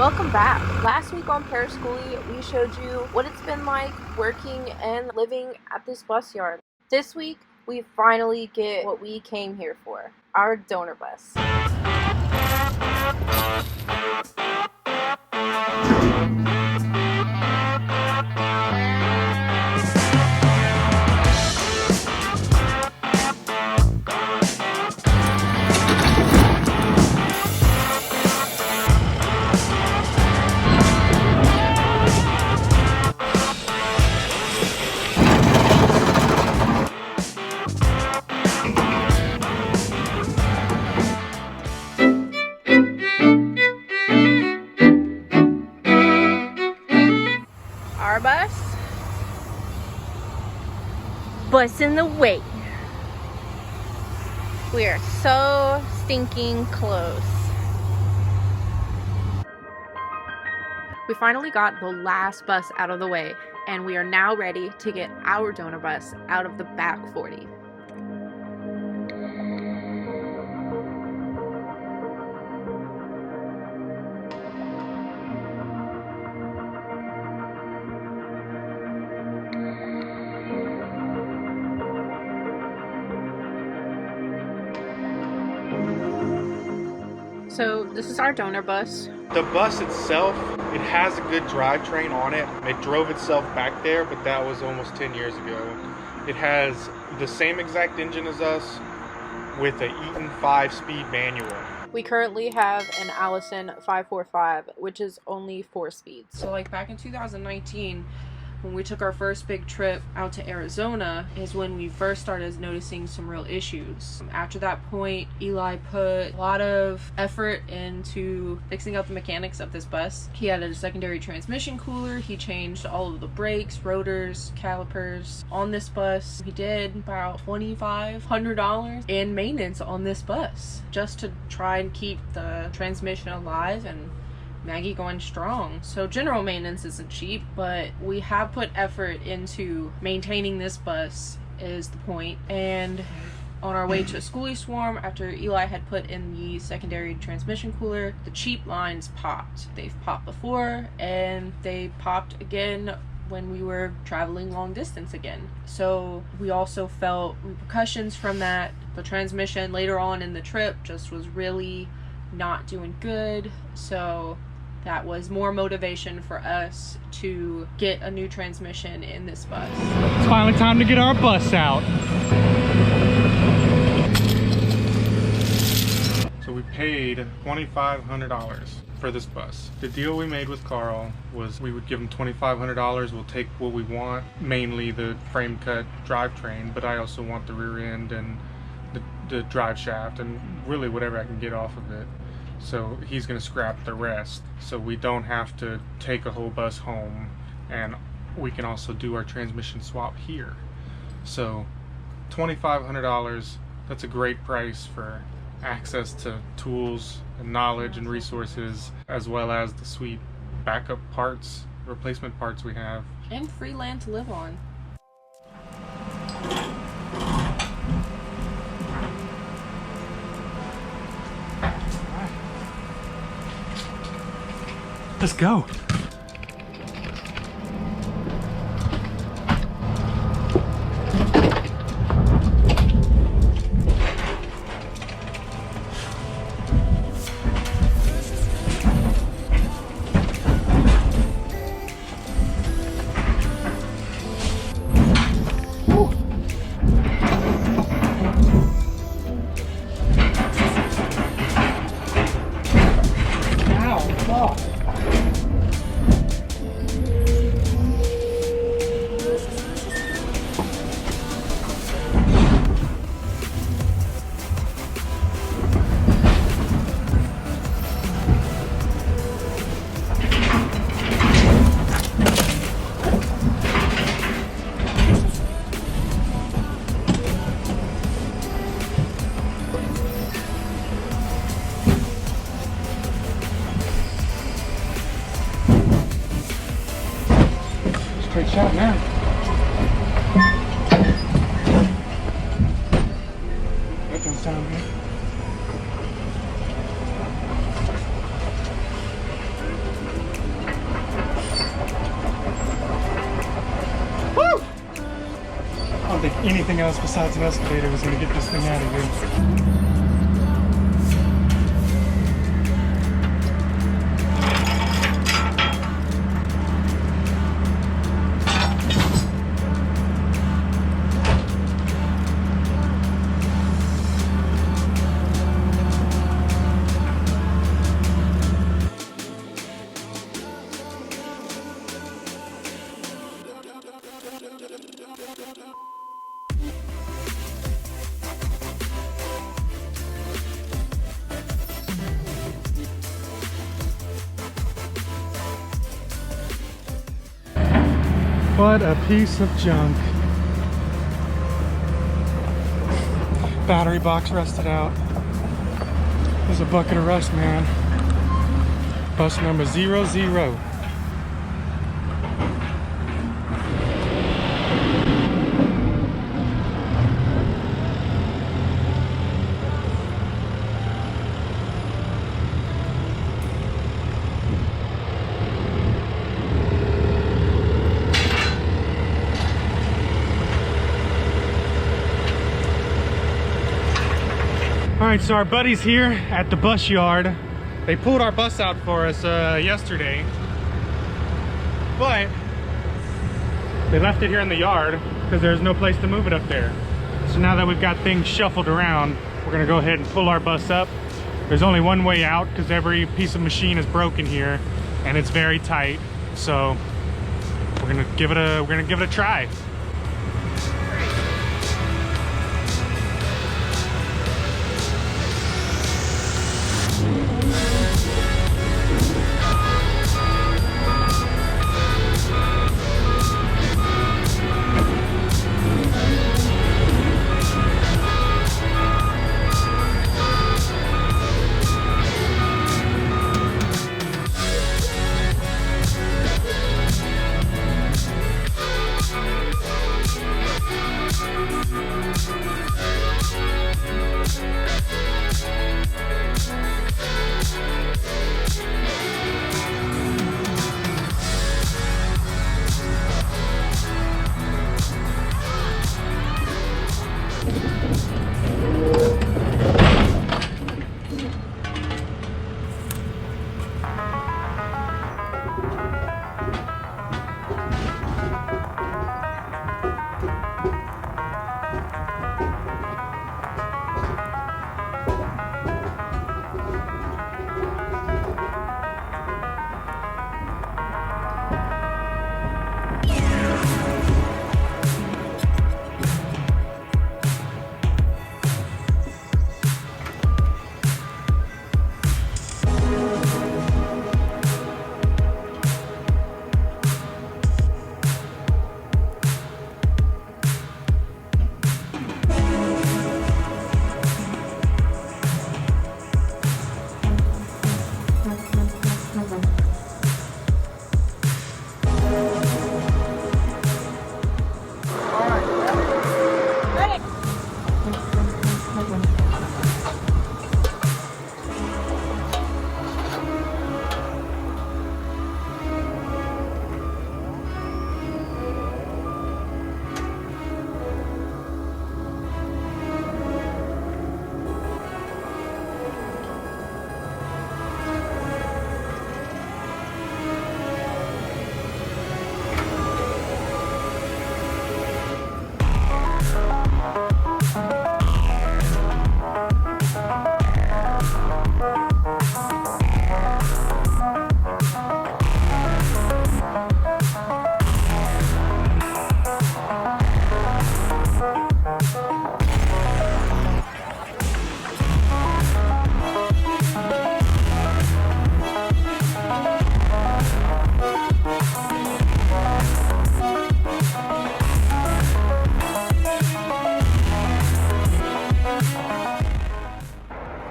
Welcome back. Last week on Parish Skoolie, we showed you what it's been like working and living at this bus yard. This week, we finally get what we came here for, our donor bus. Our bus in the way. We are so stinking close. We finally got the last bus out of the way, and we are now ready to get our donor bus out of the back 40. So this is our donor bus. The bus itself, it has a good drivetrain on it. It drove itself back there, but that was almost 10 years ago. It has the same exact engine as us with an Eaton 5-speed manual. We currently have an Allison 545, which is only 4 speeds. So like back in 2019, when we took our first big trip out to Arizona is when we first started noticing some real issues. After that point, Eli put a lot of effort into fixing up the mechanics of this bus. He added a secondary transmission cooler. He changed all of the brakes, rotors, calipers on this bus. He did about $2,500 in maintenance on this bus just to try and keep the transmission alive and Maggie going strong. So general maintenance isn't cheap, but we have put effort into maintaining this bus is the point. And on our way to a Skoolie swarm, after Eli had put in the secondary transmission cooler, the cheap lines popped. They've popped before, and they popped again when we were traveling long distance again. So we also felt repercussions from that. The transmission later on in the trip just was really not doing good. So that was more motivation for us to get a new transmission in this bus. It's finally time to get our bus out. So we paid $2,500 for this bus. The deal we made with Carl was we would give him $2,500. We'll take what we want, mainly the frame cut drivetrain, but I also want the rear end and the drive shaft and really whatever I can get off of it. So he's going to scrap the rest, so we don't have to take a whole bus home, and we can also do our transmission swap here. So $2,500, that's a great price for access to tools and knowledge and resources, as well as the sweet backup parts, replacement parts we have. And free land to live on. Let's go. Straight shot now. That doesn't sound good. anything else besides an escalator was going to get this thing out of here. What a piece of junk. Battery box rusted out. There's a bucket of rust, man. Bus number 00. All right, so our buddies here at the bus yard, they pulled our bus out for us yesterday, but they left it here in the yard because there's no place to move it up there. So now that we've got things shuffled around, we're gonna go ahead and pull our bus up. There's only one way out because every piece of machine is broken here and it's very tight. So we're gonna give it a try.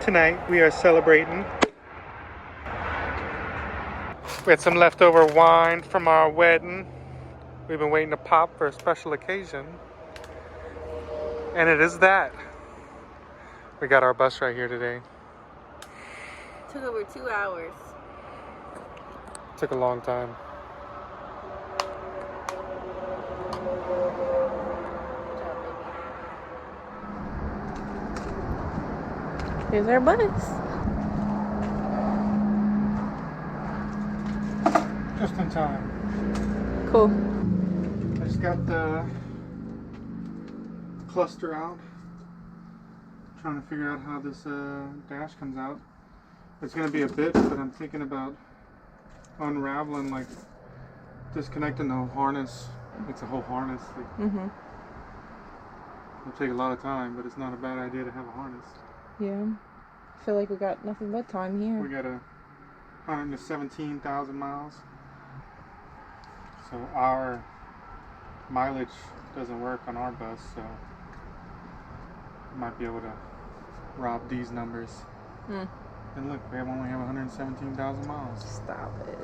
Tonight we are celebrating. We had some leftover wine from our wedding. We've been waiting to pop for a special occasion. And it is that. We got our bus right here today. Took over 2 hours. Took a long time. Good job, baby. Here's our bus. Just in time. Cool. I just got the cluster out. Trying to figure out how this dash comes out. It's going to be a bit, but I'm thinking about unraveling, like disconnecting the whole harness. It's a whole harness. Mm-hmm. It'll take a lot of time, but it's not a bad idea to have a harness. Yeah. I feel like we got nothing but time here. We got 117,000 miles. So our mileage doesn't work on our bus, so might be able to rob these numbers. Hmm. And look, we only have 117,000 miles. Stop it.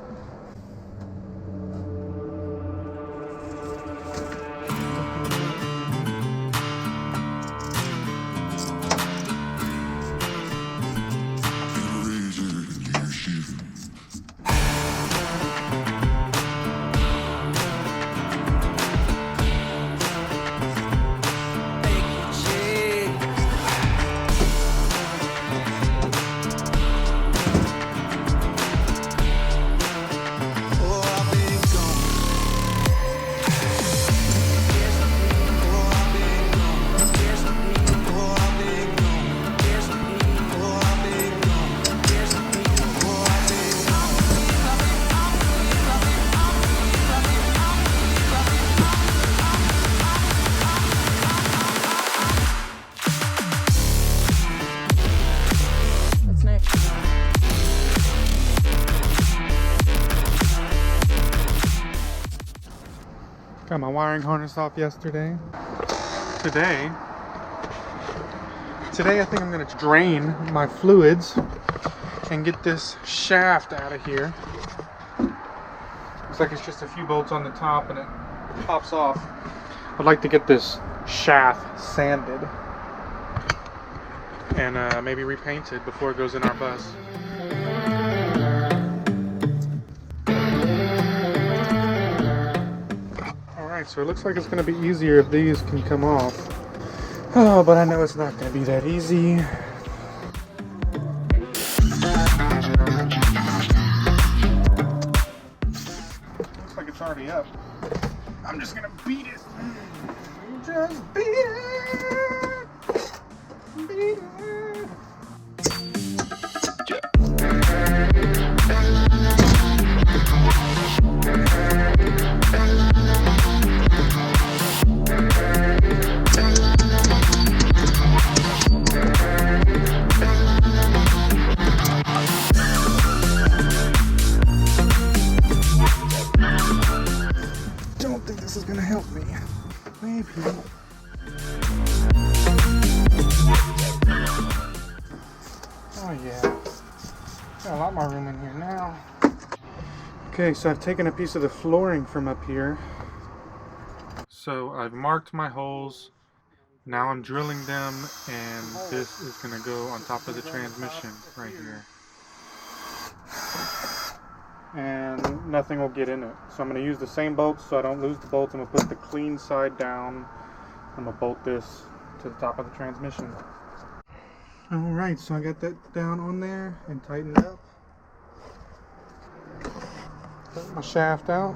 Got my wiring harness off yesterday. Today I think I'm gonna drain my fluids and get this shaft out of here. Looks like it's just a few bolts on the top and it pops off. I'd like to get this shaft sanded and maybe repainted before it goes in our bus. Alright, so it looks like it's going to be easier if these can come off. Oh, but I know it's not going to be that easy. Looks like it's already up. I'm just going to beat it. Just beat it. Beat it. Don't think this is gonna help me. Maybe. Oh yeah. Got a lot more room in here now. Okay, so I've taken a piece of the flooring from up here. So I've marked my holes. Now I'm drilling them, and this is gonna go on top of the transmission right here. And nothing will get in it. So I'm going to use the same bolts so I don't lose the bolts. I'm going to put the clean side down. I'm going to bolt this to the top of the transmission. Alright, so I got that down on there and tightened up. Put my shaft out.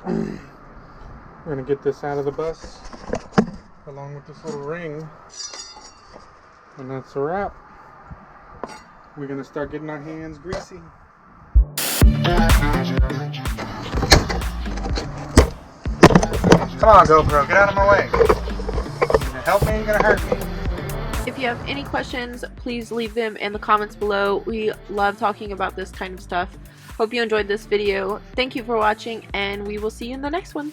We're going to get this out of the bus along with this little ring. And that's a wrap. We're going to start getting our hands greasy. Come on, GoPro, get out of my way. You're gonna help me, you're gonna hurt me. If you have any questions, please leave them in the comments below. We love talking about this kind of stuff. Hope you enjoyed this video. Thank you for watching, and we will see you in the next one.